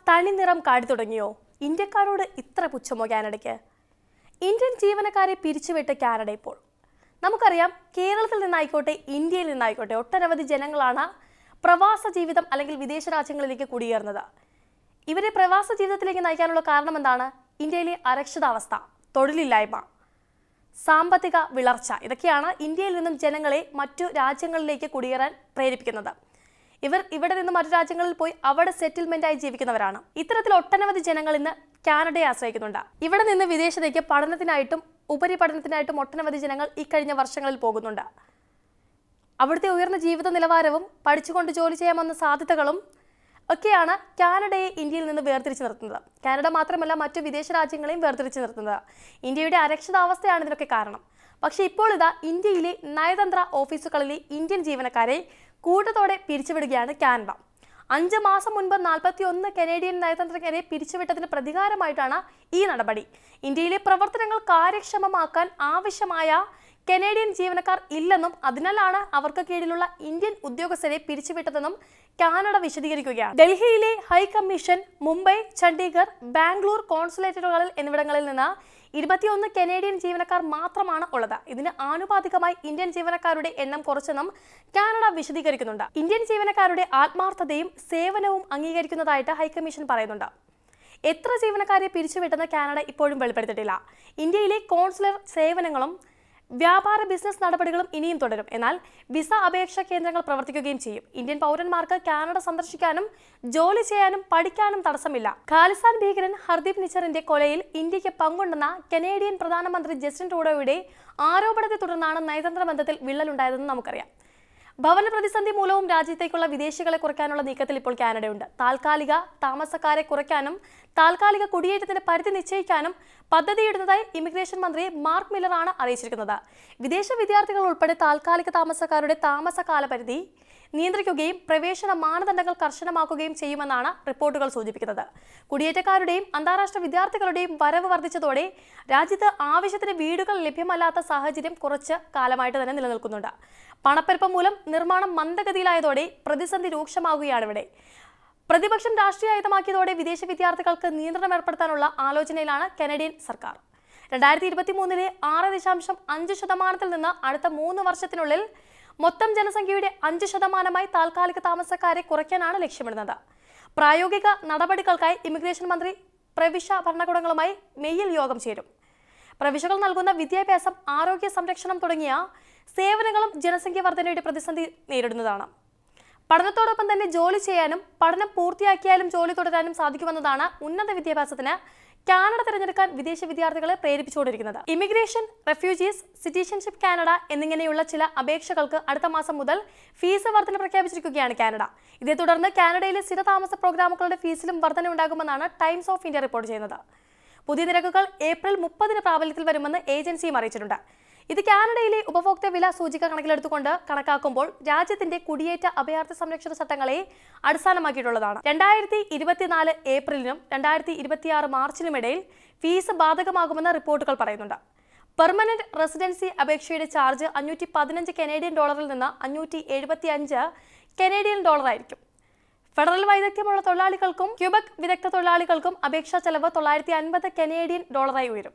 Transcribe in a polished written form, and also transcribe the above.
തനിനിറം കാട്ടി തുടങ്ങിയോ? ഇന്ത്യക്കാരോട് ഇത്ര പുച്ഛമോ കാനഡയ്ക്ക്? ഇന്ത്യൻ ജീവനക്കാരെ പിരിച്ചുവിട്ട കാനഡ ഇപ്പോൾ. നമുക്കറിയാം, കേരളത്തിൽ നിന്നായിക്കോട്ടെ ഇന്ത്യയിൽ നിന്നായിക്കോട്ടെ ഒട്ടനവധി ജനങ്ങളാണ് പ്രവാസ ജീവിതം അല്ലെങ്കിൽ വിദേശ രാജ്യങ്ങളിലേക്ക് കുടിയേറുന്നത്. ഇവരെ പ്രവാസ ജീവിതത്തിലേക്ക് നയിക്കാനുള്ള കാരണം എന്താണ്? ഇന്ത്യയിലെ അരക്ഷിതാവസ്ഥ, തൊഴിലില്ലായ്മ, സാമ്പത്തിക വിളർച്ച, ഇതൊക്കെയാണ് ഇന്ത്യയിൽ നിന്നും ജനങ്ങളെ മറ്റു രാജ്യങ്ങളിലേക്ക് കുടിയേറാൻ പ്രേരിപ്പിക്കുന്നത്. ഇവർ ഇവിടെ നിന്ന് മറ്റു രാജ്യങ്ങളിൽ പോയി അവിടെ സെറ്റിൽമെന്റായി ജീവിക്കുന്നവരാണ്. ഇത്തരത്തിൽ ഒട്ടനവധി ജനങ്ങൾ ഇന്ന് കാനഡയെ ആശ്രയിക്കുന്നുണ്ട്. ഇവിടെ നിന്ന് വിദേശത്തേക്ക് പഠനത്തിനായിട്ടും ഉപരിപഠനത്തിനായിട്ടും ഒട്ടനവധി ജനങ്ങൾ ഇക്കഴിഞ്ഞ വർഷങ്ങളിൽ പോകുന്നുണ്ട്. അവിടുത്തെ ഉയർന്ന ജീവിത നിലവാരവും പഠിച്ചുകൊണ്ട് ജോലി ചെയ്യാമെന്ന സാധ്യതകളും ഒക്കെയാണ് കാനഡയെ ഇന്ത്യയിൽ നിന്ന് വേർതിരിച്ചു നിർത്തുന്നത്. കാനഡ മാത്രമല്ല, മറ്റു വിദേശ രാജ്യങ്ങളെയും വേർതിരിച്ചു നിർത്തുന്നത്. ഇന്ത്യയുടെ അരക്ഷിതാവസ്ഥയാണ് ഇതിനൊക്കെ കാരണം. പക്ഷേ ഇപ്പോൾ ഇതാ ഇന്ത്യയിലെ നയതന്ത്ര ഓഫീസുകളിലെ ഇന്ത്യൻ ജീവനക്കാരെ കൂട്ടത്തോടെ പിരിച്ചുവിടുകയാണ് കാനഡ. 5 മാസം മുൻപ് 41 കനേഡിയൻ നയതന്ത്രജ്ഞരെ പിരിച്ചുവിട്ടതിന് പ്രതികാരമായിട്ടാണ് ഈ നടപടി. ഇന്ത്യയിലെ പ്രവർത്തനങ്ങൾ കാര്യക്ഷമമാക്കാൻ ആവശ്യമായ കനേഡിയൻ ജീവനക്കാർ ഇല്ലെന്നും അതിനാലാണ് അവർക്ക് കീഴിലുള്ള ഇന്ത്യൻ ഉദ്യോഗസ്ഥരെ പിരിച്ചുവിട്ടതെന്നും കാനഡ വിശദീകരിക്കുകയാണ്. ഡൽഹിയിലെ ഹൈക്കമ്മീഷൻ, മുംബൈ, ചണ്ഡീഗഡ്, ബാംഗ്ലൂർ കോൺസുലേറ്റുകളിൽ എന്നിവിടങ്ങളിൽ നിന്ന് 21 കനേഡിയൻ ജീവനക്കാർ മാത്രമാണ് ഉള്ളത്. ഇതിന് ആനുപാതികമായി ഇന്ത്യൻ ജീവനക്കാരുടെ എണ്ണം കുറച്ചെന്നും കാനഡ വിശദീകരിക്കുന്നുണ്ട്. ഇന്ത്യൻ ജീവനക്കാരുടെ ആത്മാർത്ഥതയും സേവനവും അംഗീകരിക്കുന്നതായിട്ട് ഹൈക്കമ്മീഷൻ പറയുന്നുണ്ട്. എത്ര ജീവനക്കാരെ പിരിച്ചുവിട്ടെന്ന് കാനഡ ഇപ്പോഴും വെളിപ്പെടുത്തിയിട്ടില്ല. ഇന്ത്യയിലെ കോൺസുലർ സേവനങ്ങളും വ്യാപാര ബിസിനസ് നടപടികളും ഇനിയും തുടരും. എന്നാൽ വിസ അപേക്ഷാ കേന്ദ്രങ്ങൾ പ്രവർത്തിക്കുകയും ചെയ്യും. ഇന്ത്യൻ പൗരന്മാർക്ക് കാനഡ സന്ദർശിക്കാനും ജോലി ചെയ്യാനും പഠിക്കാനും തടസ്സമില്ല. ഖാലിസ്ഥാൻ ഭീകരൻ ഹർദീപ് നിച്ചറിന്റെ കൊലയിൽ ഇന്ത്യക്ക് പങ്കുണ്ടെന്ന കനേഡിയൻ പ്രധാനമന്ത്രി ജസ്റ്റിൻ ട്രൂഡോയുടെ ആരോപണത്തെ തുടർന്നാണ് നയതന്ത്ര ബന്ധത്തിൽ വിള്ളലുണ്ടായതെന്ന് നമുക്കറിയാം. ഭവന പ്രതിസന്ധി മൂലവും രാജ്യത്തേക്കുള്ള വിദേശികളെ കുറയ്ക്കാനുള്ള നീക്കത്തിൽ ഇപ്പോൾ കാനഡയുണ്ട്. താൽക്കാലിക താമസക്കാരെ കുറയ്ക്കാനും താൽക്കാലിക കുടിയേറ്റത്തിന്റെ പരിധി നിശ്ചയിക്കാനും പദ്ധതിയിടുന്നതായി ഇമിഗ്രേഷൻ മന്ത്രി മാർക്ക് മില്ലറാണ് അറിയിച്ചിരിക്കുന്നത്. വിദേശ വിദ്യാർത്ഥികൾ ഉൾപ്പെടെ താൽക്കാലിക താമസക്കാരുടെ താമസ കാലപരിധി നിയന്ത്രിക്കുകയും പ്രവേശന മാനദണ്ഡങ്ങൾ കർശനമാക്കുകയും ചെയ്യുമെന്നാണ് റിപ്പോർട്ടുകൾ സൂചിപ്പിക്കുന്നത്. കുടിയേറ്റക്കാരുടെയും അന്താരാഷ്ട്ര വിദ്യാർത്ഥികളുടെയും വരവ് വർദ്ധിച്ചതോടെ രാജ്യത്ത് ആവശ്യത്തിന് വീടുകൾ ലഭ്യമല്ലാത്ത സാഹചര്യം കുറച്ച് കാലമായിട്ട് തന്നെ നിലനിൽക്കുന്നുണ്ട്. പണപ്പെരുപ്പം മൂലം നിർമ്മാണം മന്ദഗതിയിലായതോടെ പ്രതിസന്ധി രൂക്ഷമാവുകയാണ് ഇവിടെ. പ്രതിപക്ഷം രാഷ്ട്രീയായുധമാക്കിയതോടെ വിദേശ വിദ്യാർത്ഥികൾക്ക് നിയന്ത്രണം ഏർപ്പെടുത്താനുള്ള ആലോചനയിലാണ് കനേഡിയൻ സർക്കാർ. 2023 6.5% നിന്ന് അടുത്ത 3 വർഷത്തിനുള്ളിൽ മൊത്തം ജനസംഖ്യയുടെ 5% താൽക്കാലിക താമസക്കാരെ കുറയ്ക്കാനാണ് ലക്ഷ്യമിടുന്നത്. പ്രായോഗിക നടപടികൾക്കായി ഇമിഗ്രേഷൻ മന്ത്രി പ്രവിശ്യ ഭരണകൂടങ്ങളുമായി മെയ്യിൽ യോഗം ചേരും. പ്രവിശ്യകൾ നൽകുന്ന വിദ്യാഭ്യാസം, ആരോഗ്യ സംരക്ഷണം തുടങ്ങിയ സേവനങ്ങളും ജനസംഖ്യ വർധനയുടെ പ്രതിസന്ധി നേരിടുന്നതാണ്. പഠനത്തോടൊപ്പം തന്നെ ജോലി ചെയ്യാനും പഠനം പൂർത്തിയാക്കിയാലും ജോലി തുടരാനും സാധിക്കുമെന്നതാണ് ഉന്നത വിദ്യാഭ്യാസത്തിന് കാനഡ തിരഞ്ഞെടുക്കാൻ വിദേശ വിദ്യാർത്ഥികളെ പ്രേരിപ്പിച്ചുകൊണ്ടിരിക്കുന്നത്. ഇമിഗ്രേഷൻ, റെഫ്യൂജീസ്, സിറ്റിസൺഷിപ്പ് കാനഡ എന്നിങ്ങനെയുള്ള ചില അപേക്ഷകൾക്ക് അടുത്ത മാസം മുതൽ ഫീസ് വർധന പ്രഖ്യാപിച്ചിരിക്കുകയാണ് കാനഡ. ഇതേ തുടർന്ന് കാനഡയിലെ സ്ഥിരതാമസ പ്രോഗ്രാമുകളുടെ ഫീസിലും വർധന ഉണ്ടാകുമെന്നാണ് ടൈംസ് ഓഫ് ഇന്ത്യ റിപ്പോർട്ട് ചെയ്യുന്നത്. പുതിയ നിരക്കുകൾ ഏപ്രിൽ 30 പ്രാബല്യത്തിൽ വരുമെന്ന് ഏജൻസിയും അറിയിച്ചിട്ടുണ്ട്. ഇത് കാനഡയിലെ ഉപഭോക്തൃ വില സൂചിക കണക്കിലെടുത്തുകൊണ്ട് കണക്കാക്കുമ്പോൾ രാജ്യത്തിന്റെ കുടിയേറ്റ അഭയാർത്ഥി സംരക്ഷണ ചട്ടങ്ങളെ അടിസ്ഥാനമാക്കിയിട്ടുള്ളതാണ്. 2024 ഏപ്രിലിനും 2026 മാർച്ചിനും ഇടയിൽ ഫീസ് ബാധകമാകുമെന്ന് റിപ്പോർട്ടുകൾ പറയുന്നുണ്ട്. പെർമനന്റ് റെസിഡൻസി അപേക്ഷയുടെ ചാർജ് $515 കനേഡിയൻ നിന്ന് $575 കനേഡിയൻ ആയിരിക്കും. ഫെഡറൽ വൈദഗ്ധ്യമുള്ള തൊഴിലാളികൾക്കും ക്യൂബക് വിദഗ്ധ തൊഴിലാളികൾക്കും അപേക്ഷാ ചെലവ് $950 കനേഡിയൻ ഉയരും.